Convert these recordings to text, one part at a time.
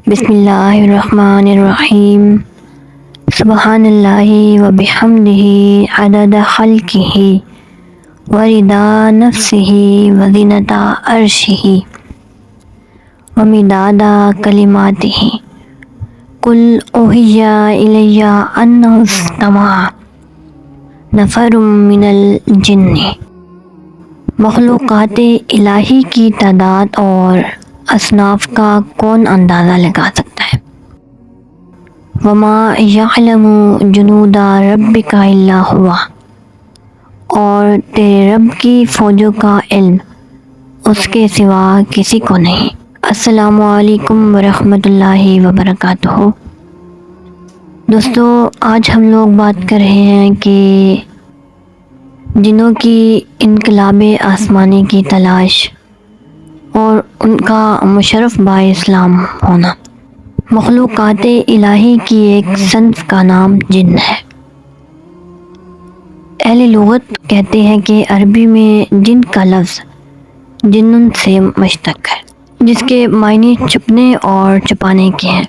بسم اللہ الرحمن الرحیم سبحان اللہ وبحمدہ عدد خلقہ ورضا نفسہ وزنۃ عرشہ ومداد کلماتہ قل اوحی الی انہ استمع نفر من الجن۔ مخلوقات الہی کی تعداد اور اصناف کا کون اندازہ لگا سکتا ہے؟ وما یعلم جنود ربک الا هو، اور تیرے رب کی فوجوں کا علم اس کے سوا کسی کو نہیں۔ السلام علیکم ورحمۃ اللہ وبرکاتہ۔ دوستو، آج ہم لوگ بات کر رہے ہیں کہ جنوں کی انقلاب آسمانی کی تلاش اور ان کا مشرف با اسلام ہونا۔ مخلوقات الہی کی ایک صنف کا نام جن ہے۔ اہل لغت کہتے ہیں کہ عربی میں جن کا لفظ جنن سے مشتق ہے، جس کے معنی چھپنے اور چھپانے کے ہیں۔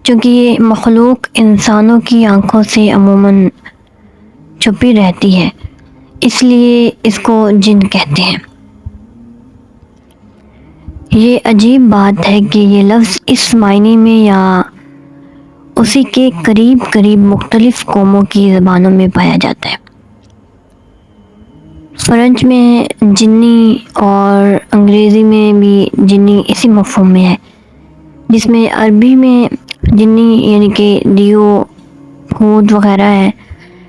چونکہ یہ مخلوق انسانوں کی آنکھوں سے عموماً چھپی رہتی ہے، اس لیے اس کو جن کہتے ہیں۔ یہ عجیب بات ہے کہ یہ لفظ اس معنی میں یا اسی کے قریب قریب مختلف قوموں کی زبانوں میں پایا جاتا ہے۔ فرنچ میں جنی اور انگریزی میں بھی جنی اسی مفہوم میں ہے، جس میں عربی میں جنی یعنی کہ دیو، بھوت وغیرہ ہے،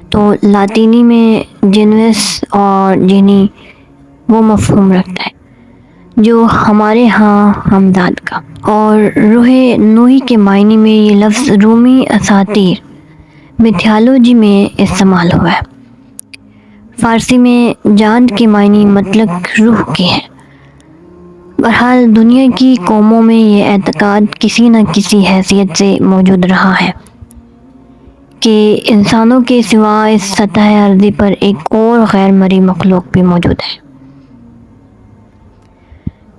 تو لاطینی میں جینوس اور جینی وہ مفہوم رکھتا ہے جو ہمارے ہاں ہمداد کا۔ اور روح نوحی کے معنی میں یہ لفظ رومی اساطیر میتھالوجی میں استعمال ہوا ہے۔ فارسی میں جان کے معنی مطلق روح کے ہیں۔ بہرحال دنیا کی قوموں میں یہ اعتقاد کسی نہ کسی حیثیت سے موجود رہا ہے کہ انسانوں کے سوا اس سطح ارضی پر ایک اور غیر مرئی مخلوق بھی موجود ہے۔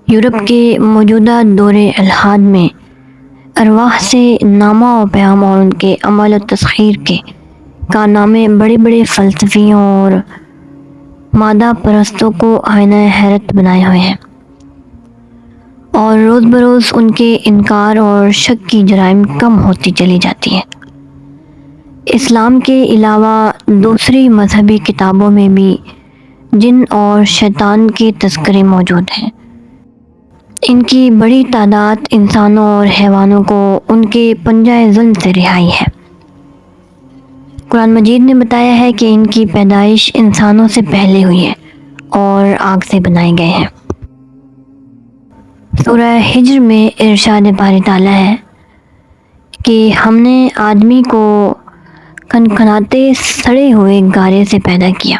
یورپ کے موجودہ دور الحاد میں ارواح سے نامہ و پیغام اور ان کے عمل و تسخیر کے کارنامے بڑے بڑے فلسفیوں اور مادہ پرستوں کو آئینہ حیرت بنائے ہوئے ہیں، اور روز بروز ان کے انکار اور شک کی جرائم کم ہوتی چلی جاتی ہیں۔ اسلام کے علاوہ دوسری مذہبی کتابوں میں بھی جن اور شیطان کے تذکرے موجود ہیں۔ ان کی بڑی تعداد انسانوں اور حیوانوں کو ان کے پنجہ ظلم سے رہائی ہے۔ قرآن مجید نے بتایا ہے کہ ان کی پیدائش انسانوں سے پہلے ہوئی ہے اور آگ سے بنائے گئے ہیں۔ سورہ ہجر میں ارشاد باری تعالیٰ ہے کہ ہم نے آدمی کو کھنکھناتے سڑے ہوئے گارے سے پیدا کیا،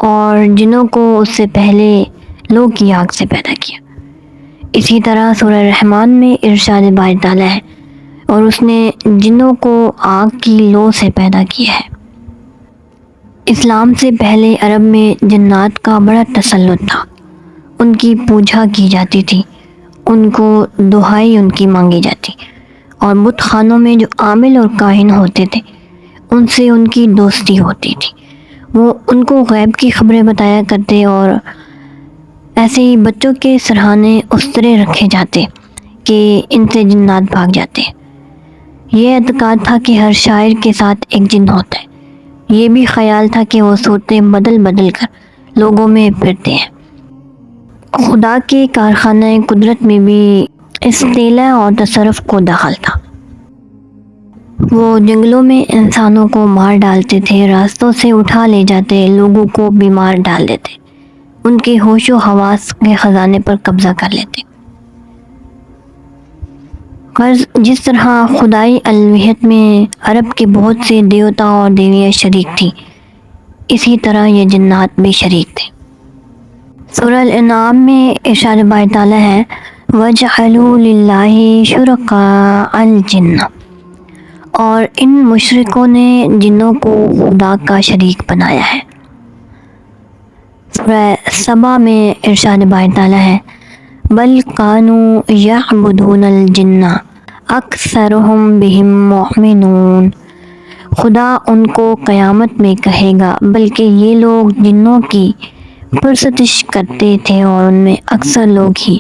اور جنوں کو اس سے پہلے لو کی آگ سے پیدا کیا۔ اسی طرح سورہ رحمان میں ارشاد باری تعالیٰ ہے، اور اس نے جنوں کو آگ کی لو سے پیدا کیا ہے۔ اسلام سے پہلے عرب میں جنات کا بڑا تسلط تھا، ان کی پوجا کی جاتی تھی، ان کو دہائی ان کی مانگی جاتی، اور بت خانوں میں جو عامل اور کاہن ہوتے تھے ان سے ان کی دوستی ہوتی تھی۔ وہ ان کو غیب کی خبریں بتایا کرتے، اور ایسے ہی بچوں کے سرہانے اس طرح رکھے جاتے کہ ان سے جنات بھاگ جاتے۔ یہ اعتقاد تھا کہ ہر شاعر کے ساتھ ایک جن ہوتا ہے۔ یہ بھی خیال تھا کہ وہ صورتیں بدل بدل کر لوگوں میں پھرتے ہیں۔ خدا کے کارخانہ قدرت میں بھی استعلاء اور تصرف کو دخل تھا۔ وہ جنگلوں میں انسانوں کو مار ڈالتے تھے، راستوں سے اٹھا لے جاتے، لوگوں کو بیمار ڈال دیتے، ان کے ہوش و حواس کے خزانے پر قبضہ کر لیتے۔ غرض جس طرح خدائی الوہیت میں عرب کے بہت سے دیوتا اور دیویاں شریک تھیں، اسی طرح یہ جنات بھی شریک تھے۔ سورہ الانعام میں ارشاد باری تعالیٰ ہے وَجَعَلُوا لِلَّهِ شُرَكَاءَ الْجِنَّ، اور ان مشرکوں نے جنوں کو خدا کا شریک بنایا ہے۔ سورہ سبا میں ارشاد باری تعالیٰ ہے بل كانوا يعبدون الجن اکثرهم بهم مؤمنون۔ خدا ان کو قیامت میں کہے گا بلکہ یہ لوگ جنوں کی پرستش کرتے تھے اور ان میں اکثر لوگ ہی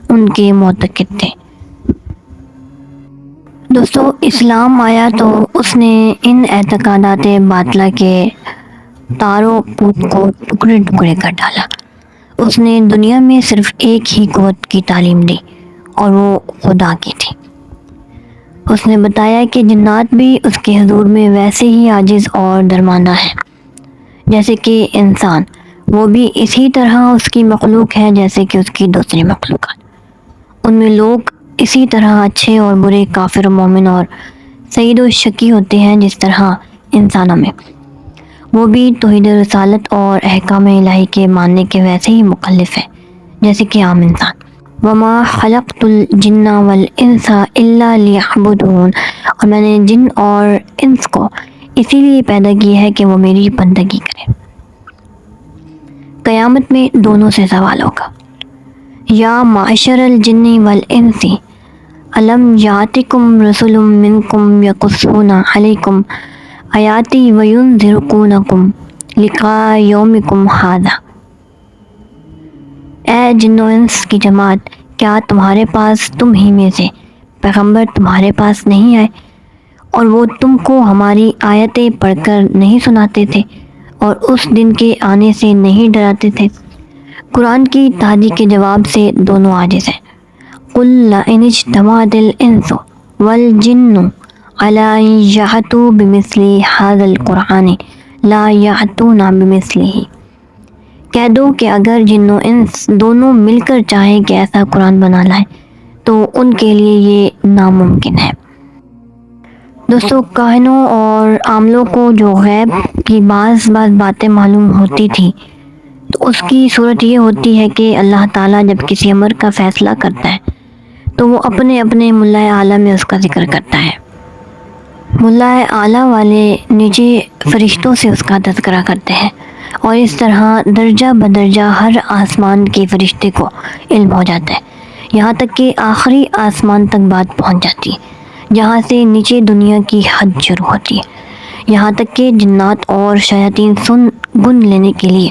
ان کے معتقد تھے۔ دوستو، اسلام آیا تو اس نے ان اعتقادات باطلہ کے تاروں پوت کو ٹکڑے ٹکڑے کر ڈالا۔ اس نے دنیا میں صرف ایک ہی قوت کی تعلیم دی اور وہ خدا کی تھی۔ اس نے بتایا کہ جنات بھی اس کے حضور میں ویسے ہی عاجز اور درماندہ ہیں جیسے کہ انسان، وہ بھی اسی طرح اس کی مخلوق ہے جیسے کہ اس کی دوسری مخلوقات۔ ان میں لوگ اسی طرح اچھے اور برے، کافر و مومن اور سعید و شقی ہوتے ہیں جس طرح انسانوں میں۔ وہ بھی توحید رسالت اور احکام الہی کے ماننے کے ویسے ہی مکلف ہے جیسے کہ عام انسان۔ وما خلقت الجن والانس الا لیعبدون، اور میں نے جن اور انس کو اسی لیے پیدا کیا ہے کہ وہ میری بندگی کریں۔ قیامت میں دونوں سے سوال ہوگا۔ یا معشر الجن والانس الم یاتکم رسل منکم یقصون علیکم آیاتی وینذرونکم لقاء یومکم ھذا۔ اے جن و انس کی جماعت، کیا تمہارے پاس تم ہی میں سے پیغمبر تمہارے پاس نہیں آئے اور وہ تم کو ہماری آیتیں پڑھ کر نہیں سناتے تھے اور اس دن کے آنے سے نہیں ڈراتے تھے؟ قرآن کی تحدید کے جواب سے دونوں عاجز ہیں۔ قل لئن اجتمعت الانس والجن علی ان یأتوا بمثل ھذا القرآن لا یأتون بمثلہ۔ کہہ دو کہ اگر جن و انس دونوں مل کر چاہیں کہ ایسا قرآن بنا لائیں تو ان کے لیے یہ ناممکن ہے۔ دوستو، کاہنوں اور عاملوں کو جو غیب کی بعض باتیں معلوم ہوتی تھی تو اس کی صورت یہ ہوتی ہے کہ اللہ تعالیٰ جب کسی امر کا فیصلہ کرتا ہے تو وہ اپنے اپنے ملائے اعلیٰ میں اس کا ذکر کرتا ہے۔ ملائے اعلیٰ والے نیچے فرشتوں سے اس کا تذکرہ کرتے ہیں اور اس طرح درجہ بدرجہ ہر آسمان کے فرشتے کو علم ہو جاتا ہے، یہاں تک کہ آخری آسمان تک بات پہنچ جاتی ہے جہاں سے نیچے دنیا کی حد شروع ہوتی ہے، یہاں تک کہ جنات اور شیاطین سن گن لینے کے لیے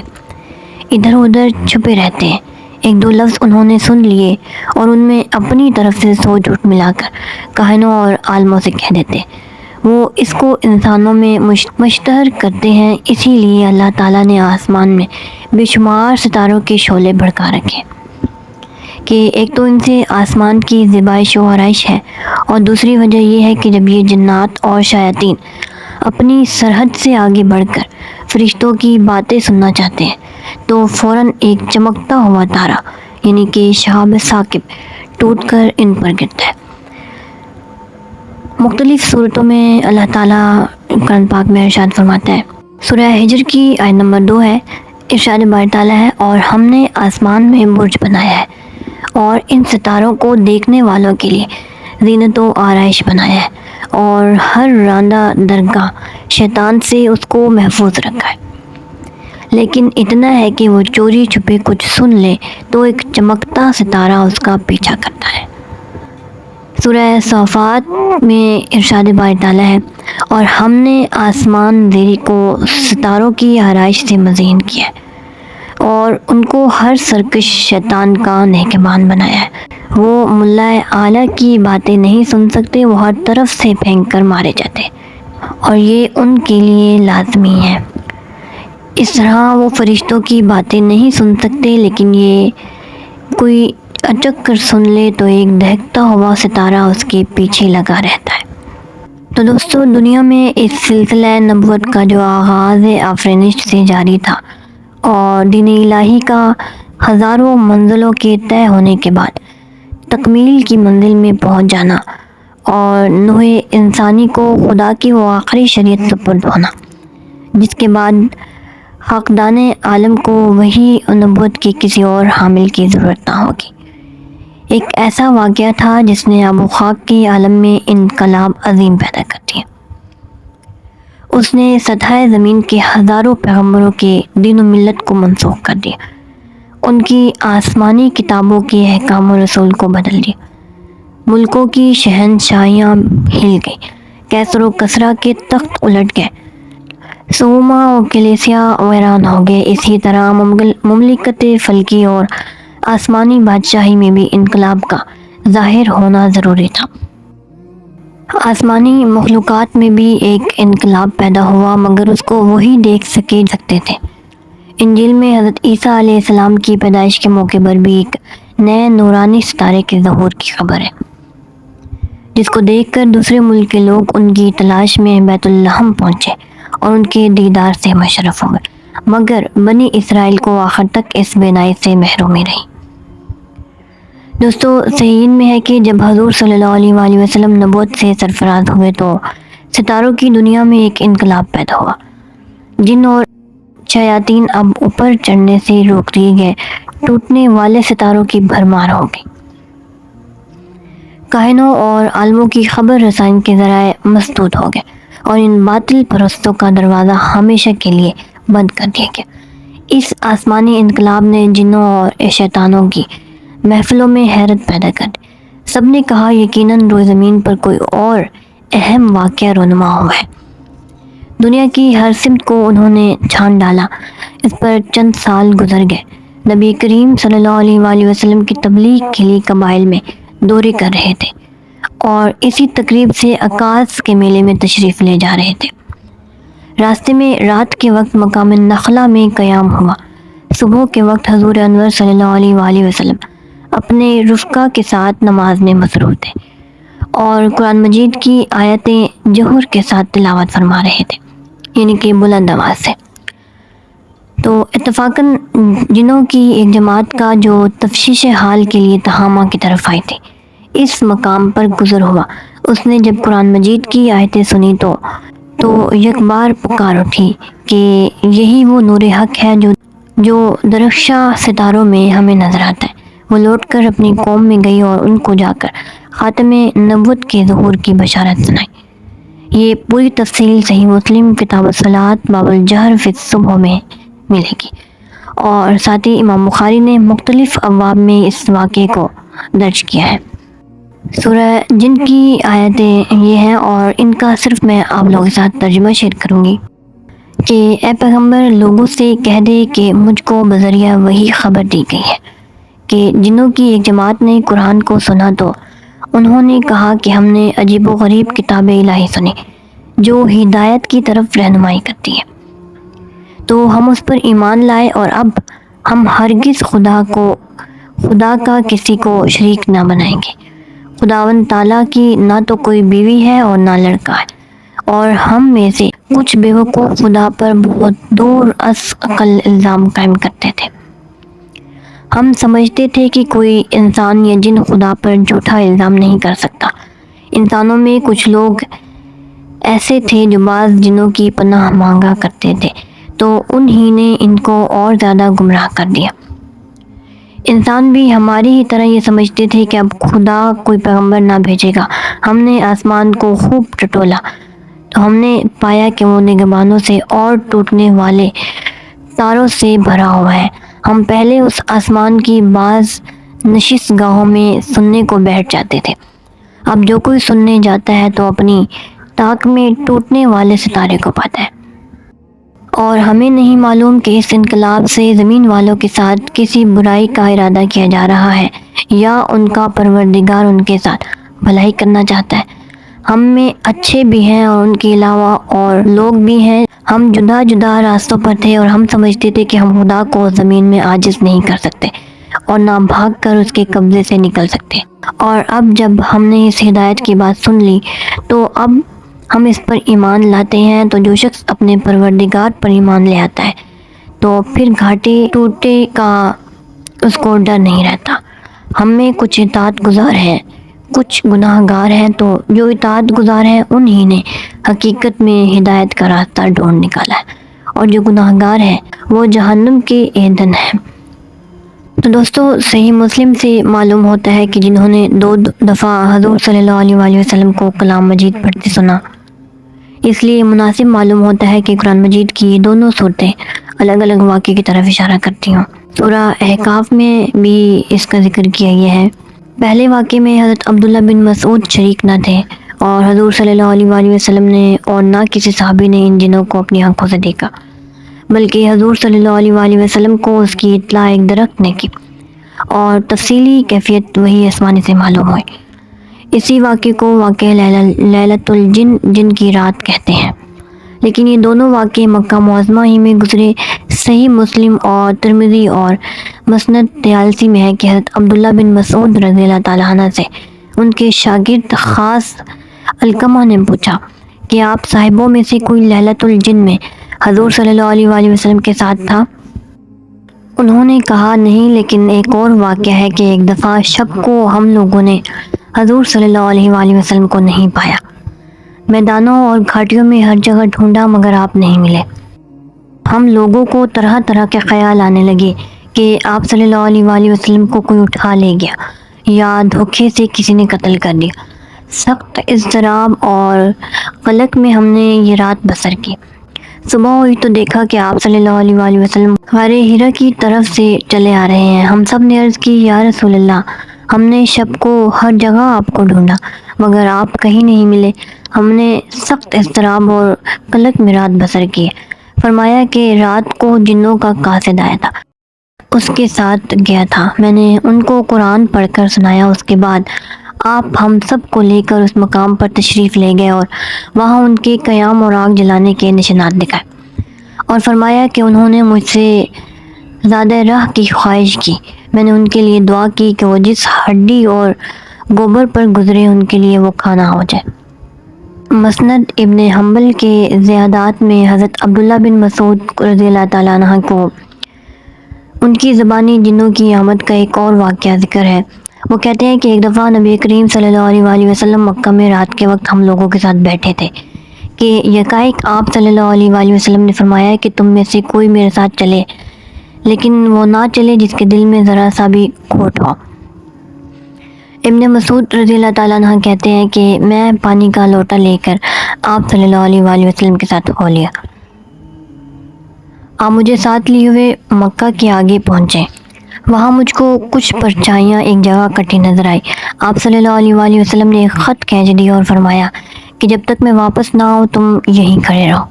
ادھر ادھر چھپے رہتے ہیں۔ ایک دو لفظ انہوں نے سن لیے اور ان میں اپنی طرف سے سوچ جھوٹ ملا کر کاہنوں اور عالموں سے کہہ دیتے، وہ اس کو انسانوں میں مشتہر کرتے ہیں۔ اسی لیے اللہ تعالیٰ نے آسمان میں بے شمار ستاروں کے شعلے بھڑکا رکھے کہ ایک تو ان سے آسمان کی زیبائش و آرائش ہے، اور دوسری وجہ یہ ہے کہ جب یہ جنات اور شیاطین اپنی سرحد سے آگے بڑھ کر فرشتوں کی باتیں سننا چاہتے ہیں تو فوراً ایک چمکتا ہوا تارا یعنی کہ شہاب ثاقب ٹوٹ کر ان پر گرتا ہے۔ مختلف صورتوں میں اللہ تعالیٰ قرآن پاک میں ارشاد فرماتا ہے۔ سورہ ہجر کی آیت نمبر 2 ہے، ارشاد باری تعالیٰ ہے، اور ہم نے آسمان میں برج بنایا ہے اور ان ستاروں کو دیکھنے والوں کے لیے زینت و آرائش بنایا ہے اور ہر راندہ درگاہ شیطان سے اس کو محفوظ رکھا ہے، لیکن اتنا ہے کہ وہ چوری چھپے کچھ سن لے تو ایک چمکتا ستارہ اس کا پیچھا کرتا ہے۔ سورہ صافات میں ارشاد باری تعالیٰ ہے، اور ہم نے آسمان زیریں کو ستاروں کی آرائش سے مزین کیا ہے اور ان کو ہر سرکش شیطان کا نگہبان بنایا ہے۔ وہ ملائے اعلیٰ کی باتیں نہیں سن سکتے، وہ ہر طرف سے پھینک کر مارے جاتے اور یہ ان کے لیے لازمی ہے۔ اس طرح وہ فرشتوں کی باتیں نہیں سن سکتے، لیکن یہ کوئی اچک کر سن لے تو ایک دہکتا ہوا ستارہ اس کے پیچھے لگا رہتا ہے۔ تو دوستو، دنیا میں اس سلسلہ نبوت کا جو آغاز آفرینش سے جاری تھا اور دین الہی کا ہزاروں منزلوں کے طے ہونے کے بعد تکمیل کی منزل میں پہنچ جانا اور نوع انسانی کو خدا کی وہ آخری شریعت سپرد ہونا، جس کے بعد حقدان عالم کو وحی و نبوت کی کسی اور حامل کی ضرورت نہ ہوگی، ایک ایسا واقعہ تھا جس نے آب و خاک کے عالم میں انقلاب عظیم پیدا کر دیا۔ اس نے سطح زمین کے ہزاروں پیغمبروں کے دین و ملت کو منسوخ کر دیا۔ ان کی آسمانی کتابوں کے احکام و رسول کو بدل دیا۔ ملکوں کی شہنشاہیاں ہل گئی، کیسر و کسرا کے تخت الٹ گئے، سوما و کلیسیا ویران ہو گئے۔ اسی طرح مملکت فلکی اور آسمانی بادشاہی میں بھی انقلاب کا ظاہر ہونا ضروری تھا۔ آسمانی مخلوقات میں بھی ایک انقلاب پیدا ہوا، مگر اس کو وہی دیکھ سکتے تھے۔ انجیل میں حضرت عیسیٰ علیہ السلام کی پیدائش کے موقع پر بھی ایک نئے نورانی ستارے کے ظہور کی خبر ہے، جس کو دیکھ کر دوسرے ملک کے لوگ ان کی تلاش میں بیت لحم پہنچے اور ان کے دیدار سے مشرف ہو گئے، مگر بنی اسرائیل کو آخر تک اس بینائی سے محرومی رہی۔ دوستو، صحیح میں ہے کہ جب حضور صلی اللہ علیہ وآلہ وسلم نبوت سے سرفراز ہوئے تو ستاروں کی دنیا میں ایک انقلاب پیدا ہوا۔ جن اور شیاطین اب اوپر چڑھنے سے روک دیے گئے، ٹوٹنے والے ستاروں کی بھرمار ہو گئی۔ کاہنوں اور عالموں کی خبر رسانی کے ذرائع مسدود ہو گئے اور ان باطل پرستوں کا دروازہ ہمیشہ کے لیے بند کر دیا گیا۔ اس آسمانی انقلاب نے جنوں اور شیطانوں کی محفلوں میں حیرت پیدا کر دی۔ سب نے کہا یقیناً روئے زمین پر کوئی اور اہم واقعہ رونما ہوا ہے۔ دنیا کی ہر سمت کو انہوں نے چھان ڈالا۔ اس پر چند سال گزر گئے۔ نبی کریم صلی اللہ علیہ وآلہ وسلم کی تبلیغ کے لیے قبائل میں دورے کر رہے تھے اور اسی تقریب سے عکاظ کے میلے میں تشریف لے جا رہے تھے۔ راستے میں رات کے وقت مقام نخلا میں قیام ہوا۔ صبح کے وقت حضور انور صلی اللہ علیہ وآلہ وسلم اپنے رفقا کے ساتھ نماز میں مصروف تھے اور قرآن مجید کی آیتیں جہر کے ساتھ تلاوت فرما رہے تھے، یعنی کہ بلند آواز سے۔ تو اتفاقاً جنوں کی ایک جماعت کا جو تفشیش حال کے لیے تہامہ کی طرف آئی تھی، اس مقام پر گزر ہوا۔ اس نے جب قرآن مجید کی آیتیں سنی تو یک بار پکار اٹھی کہ یہی وہ نور حق ہے جو درخشاں ستاروں میں ہمیں نظر آتا ہے۔ وہ لوٹ کر اپنی قوم میں گئی اور ان کو جا کر خاتم نبوت کے ظہور کی بشارت سنائی۔ یہ پوری تفصیل صحیح مسلم کتاب الصلاۃ باب الجہر فی الصبح میں ملے گی، اور ساتھ ہی امام بخاری نے مختلف ابواب میں اس واقعے کو درج کیا ہے۔ سورہ جن کی آیتیں یہ ہیں اور ان کا صرف میں آپ لوگوں کے ساتھ ترجمہ شیئر کروں گی کہ اے پیغمبر، لوگوں سے کہہ دے کہ مجھ کو بذریعہ وحی خبر دی گئی ہے کہ جنوں کی ایک جماعت نے قرآن کو سنا تو انہوں نے کہا کہ ہم نے عجیب و غریب کتاب الہی سنی جو ہدایت کی طرف رہنمائی کرتی ہے، تو ہم اس پر ایمان لائے اور اب ہم ہرگز خدا کا کسی کو شریک نہ بنائیں گے۔ خداوند تعالیٰ کی نہ تو کوئی بیوی ہے اور نہ لڑکا ہے، اور ہم میں سے کچھ بیوقوف خدا پر بہت دور از عقل الزام قائم کرتے تھے۔ ہم سمجھتے تھے کہ کوئی انسان یا جن خدا پر جھوٹا الزام نہیں کر سکتا۔ انسانوں میں کچھ لوگ ایسے تھے جو بعض جنوں کی پناہ مانگا کرتے تھے، تو انہی نے ان کو اور زیادہ گمراہ کر دیا۔ انسان بھی ہماری ہی طرح یہ سمجھتے تھے کہ اب خدا کوئی پیغمبر نہ بھیجے گا۔ ہم نے آسمان کو خوب ٹٹولا تو ہم نے پایا کہ وہ نگہبانوں سے اور ٹوٹنے والے تاروں سے بھرا ہوا ہے۔ ہم پہلے اس آسمان کی بعض نشست گاہوں میں سننے کو بیٹھ جاتے تھے، اب جو کوئی سننے جاتا ہے تو اپنی طاق میں ٹوٹنے والے ستارے کو پاتا ہے۔ اور ہمیں نہیں معلوم کہ اس انقلاب سے زمین والوں کے ساتھ کسی برائی کا ارادہ کیا جا رہا ہے یا ان کا پروردگار ان کے ساتھ بھلائی کرنا چاہتا ہے۔ ہم میں اچھے بھی ہیں اور ان کے علاوہ اور لوگ بھی ہیں۔ ہم جدا جدا راستوں پر تھے اور ہم سمجھتے تھے کہ ہم خدا کو زمین میں عاجز نہیں کر سکتے اور نہ بھاگ کر اس کے قبضے سے نکل سکتے، اور اب جب ہم نے اس ہدایت کی بات سن لی تو اب ہم اس پر ایمان لاتے ہیں۔ تو جو شخص اپنے پروردگار پر ایمان لے آتا ہے تو پھر گھاٹے ٹوٹے کا اس کو ڈر نہیں رہتا۔ ہم میں کچھ اطاعت گزار ہیں، کچھ گناہ گار ہیں، تو جو اطاعت گزار ہیں انہی نے حقیقت میں ہدایت کا راستہ ڈھونڈ نکالا ہے، اور جو گناہ گار ہیں وہ جہنم کے ایندھن ہیں۔ تو دوستو، صحیح مسلم سے معلوم ہوتا ہے کہ جنہوں نے 2 دفعہ حضور صلی اللہ علیہ وآلہ وسلم کو کلام مجید پڑھتے سنا، اس لیے مناسب معلوم ہوتا ہے کہ قرآن مجید کی دونوں صورتیں الگ الگ واقعے کی طرف اشارہ کرتی ہوں۔ سورہ احقاف میں بھی اس کا ذکر کیا گیا ہے۔ پہلے واقعے میں حضرت عبداللہ بن مسعود شریک نہ تھے اور حضور صلی اللہ علیہ وآلہ وسلم نے اور نہ کسی صحابی نے ان جنوں کو اپنی آنکھوں سے دیکھا، بلکہ حضور صلی اللہ علیہ وآلہ وسلم کو اس کی اطلاع ایک درخت نے کی اور تفصیلی کیفیت وہی آسمانی سے معلوم ہوئی۔ اسی واقعے کو واقعہ لیلۃ الجن جن کی رات کہتے ہیں، لیکن یہ دونوں واقعے مکہ معظمہ ہی میں گزرے۔ صحیح مسلم اور ترمذی اور مسند طیالسی میں ہے کہ حضرت عبداللہ بن مسعود رضی اللہ تعالیٰ عنہ سے ان کے شاگرد خاص علقمہ نے پوچھا کہ آپ صاحبوں میں سے کوئی لیلۃ الجن میں حضور صلی اللہ علیہ وآلہ وسلم کے ساتھ تھا؟ انہوں نے کہا نہیں، لیکن ایک اور واقعہ ہے کہ ایک دفعہ شب کو ہم لوگوں نے حضور صلی اللہ علیہ وآلہ وسلم کو نہیں پایا، میدانوں اور گھاٹیوں میں ہر جگہ ڈھونڈا مگر آپ نہیں ملے۔ ہم لوگوں کو طرح طرح کے خیال آنے لگے کہ آپ صلی اللہ علیہ وآلہ وسلم کو کوئی اٹھا لے گیا یا دھوکے سے کسی نے قتل کر دیا۔ سخت اضطراب اور قلق میں ہم نے یہ رات بسر کی۔ صبح ہوئی تو دیکھا کہ آپ صلی اللہ علیہ وآلہ وسلم غار حرا کی طرف سے چلے آ رہے ہیں۔ ہم سب نے عرض کی یا رسول اللہ، ہم نے شب کو ہر جگہ آپ کو ڈھونڈا مگر آپ کہیں نہیں ملے۔ ہم نے سخت اضطراب اور قلق میں رات بسر کی۔ فرمایا کہ رات کو جنوں کا قاصد آیا تھا، اس کے ساتھ گیا تھا، میں نے ان کو قرآن پڑھ کر سنایا۔ اس کے بعد آپ ہم سب کو لے کر اس مقام پر تشریف لے گئے اور وہاں ان کے قیام اور آگ جلانے کے نشانات دکھائے اور فرمایا کہ انہوں نے مجھ سے زیادہ راہ کی خواہش کی۔ میں نے ان کے لیے دعا کی کہ وہ جس ہڈی اور گوبر پر گزرے ان کے لیے وہ کھانا ہو جائے۔ مسند ابن حنبل کے زیادات میں حضرت عبداللہ بن مسعود رضی اللہ تعالیٰ عنہ کو ان کی زبانی جنوں کی آمد کا ایک اور واقعہ ذکر ہے۔ وہ کہتے ہیں کہ ایک دفعہ نبی کریم صلی اللہ علیہ وآلہ وسلم مکہ میں رات کے وقت ہم لوگوں کے ساتھ بیٹھے تھے کہ یکایک آپ صلی اللہ علیہ وآلہ وسلم نے فرمایا کہ تم میں سے کوئی میرے ساتھ چلے، لیکن وہ نہ چلے جس کے دل میں ذرا سا بھی کھوٹ ہو۔ ابن مسعود رضی اللہ تعالیٰ عنہ کہتے ہیں کہ میں پانی کا لوٹا لے کر آپ صلی اللہ علیہ وآلہ وسلم کے ساتھ ہو لیا۔ آپ مجھے ساتھ لیے ہوئے مکہ کے آگے پہنچے، وہاں مجھ کو کچھ پرچھائیاں ایک جگہ کٹی نظر آئی۔ آپ صلی اللہ علیہ وآلہ وسلم نے ایک خط کھینچ دیا اور فرمایا کہ جب تک میں واپس نہ آؤں تم یہیں کھڑے رہو۔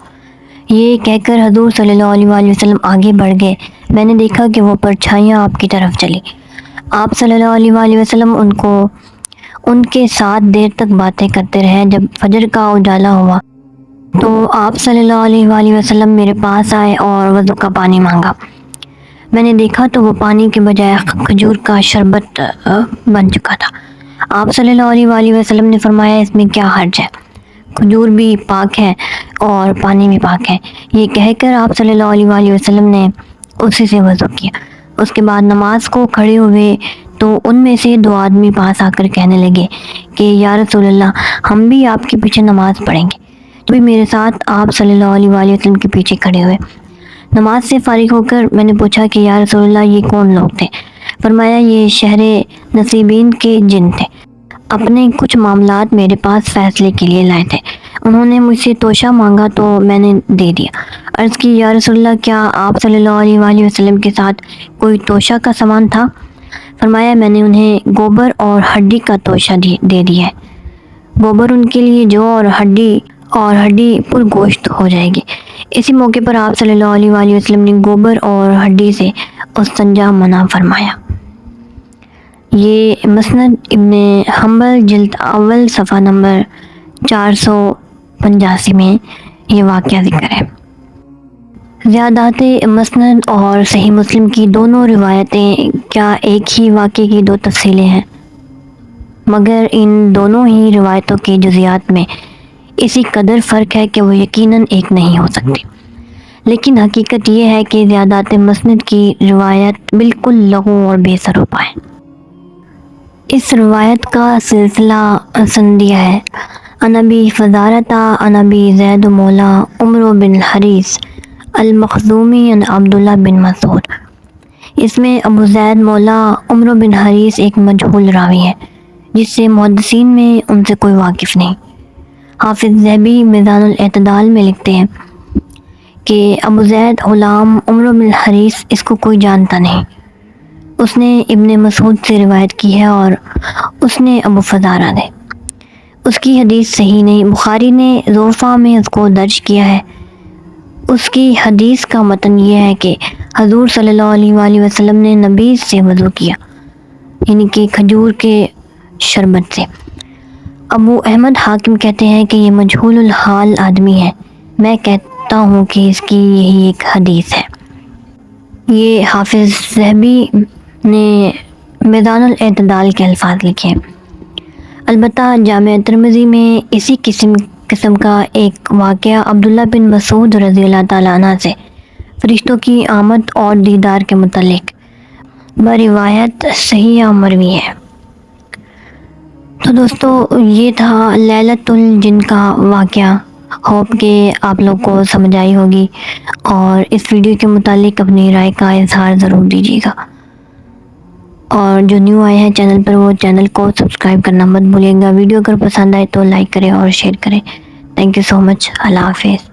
یہ کہہ کر حضور صلی اللہ علیہ وآلہ وسلم آگے بڑھ گئے۔ میں نے دیکھا کہ وہ پرچھائیاں آپ کی طرف چلی۔ آپ صلی اللہ علیہ وآلہ وسلم ان کے ساتھ دیر تک باتیں کرتے رہے۔ جب فجر کا اجالا ہوا تو آپ صلی اللہ علیہ وآلہ وسلم میرے پاس آئے اور وضو کا پانی مانگا۔ میں نے دیکھا تو وہ پانی کے بجائے کھجور کا شربت بن چکا تھا۔ آپ صلی اللہ علیہ وآلہ وسلم نے فرمایا اس میں کیا حرج ہے، کھجور بھی پاک ہے اور پانی بھی پاک ہے۔ یہ کہہ کر آپ صلی اللہ علیہ وآلہ وسلم نے اسی سے وضو کیا۔ اس کے بعد نماز کو کھڑے ہوئے تو ان میں سے دو آدمی پاس آ کر کہنے لگے کہ یا رسول اللہ، ہم بھی آپ کے پیچھے نماز پڑھیں گے۔ تو بھی میرے ساتھ آپ صلی اللہ علیہ وآلہ وسلم کے پیچھے کھڑے ہوئے۔ نماز سے فارغ ہو کر میں نے پوچھا کہ یا رسول اللہ یہ کون لوگ تھے؟ فرمایا یہ شہر نصیبین کے جن تھے، اپنے کچھ معاملات میرے پاس فیصلے کے لیے لائے تھے۔ انہوں نے مجھ سے توشہ مانگا تو میں نے دے دیا۔ عرض کی یا رسول اللہ، کیا آپ صلی اللہ علیہ وآلہ وسلم کے ساتھ کوئی توشہ کا سامان تھا؟ فرمایا میں نے انہیں گوبر اور ہڈی کا توشہ دے دیا ہے، گوبر ان کے لیے جو اور ہڈی پر گوشت ہو جائے گی۔ اسی موقع پر آپ صلی اللہ علیہ وآلہ وسلم نے گوبر اور ہڈی سے استنجا منع فرمایا۔ یہ مسند ابن حنبل جلد اول صفحہ نمبر 485 میں یہ واقعہ ذکر ہے۔ زیادات مسند اور صحیح مسلم کی دونوں روایتیں کیا ایک ہی واقعے کی دو تفصیلیں ہیں؟ مگر ان دونوں ہی روایتوں کے جزیات میں اسی قدر فرق ہے کہ وہ یقیناً ایک نہیں ہو سکتی۔ لیکن حقیقت یہ ہے کہ زیادات مسند کی روایت بالکل لغو اور بے سر و پا ہے۔ اس روایت کا سلسلہ سندیہ ہے۔ عن ابی فضالۃ عن ابی زید مولا عمرو بن الحریث المخزومی عن عبداللہ بن مسعود۔ اس میں ابو زید مولا عمرو بن حریث ایک مجہول راوی ہے جس سے محدثین میں ان سے کوئی واقف نہیں۔ حافظ ذہبی میزان الاعتدال میں لکھتے ہیں کہ ابو زید غلام عمرو بن الحریث اس کو کوئی جانتا نہیں. اس نے ابن مسعود سے روایت کی ہے اور اس نے ابو فزارہ نے. اس کی حدیث صحیح نہیں. بخاری نے ضعفاء میں اس کو درج کیا ہے. اس کی حدیث کا متن یہ ہے کہ حضور صلی اللہ علیہ وآلہ وسلم نے نبیذ سے وضو کیا، یعنی کہ کھجور کے شربت سے. ابو احمد حاکم کہتے ہیں کہ یہ مجہول الحال آدمی ہے. میں کہتا ہوں کہ اس کی یہی ایک حدیث ہے. یہ حافظ ذہبی نے میزان الاعتدال کے الفاظ لکھے ہیں. البتہ جامع ترمذی میں اسی قسم کا ایک واقعہ عبداللہ بن مسعود رضی اللہ تعالیٰ عنہ سے فرشتوں کی آمد اور دیدار کے متعلق بروایت صحیح مروی ہے. تو دوستو یہ تھا لیلۃ الجن کا واقعہ. ہوپ کہ آپ لوگ کو سمجھ آئی ہوگی اور اس ویڈیو کے متعلق اپنی رائے کا اظہار ضرور دیجیے گا. اور جو نیو آئے ہیں چینل پر وہ چینل کو سبسکرائب کرنا مت بھولیے گا. ویڈیو اگر پسند آئے تو لائک کریں اور شیئر کریں. تھینک یو سو مچ. اللہ حافظ.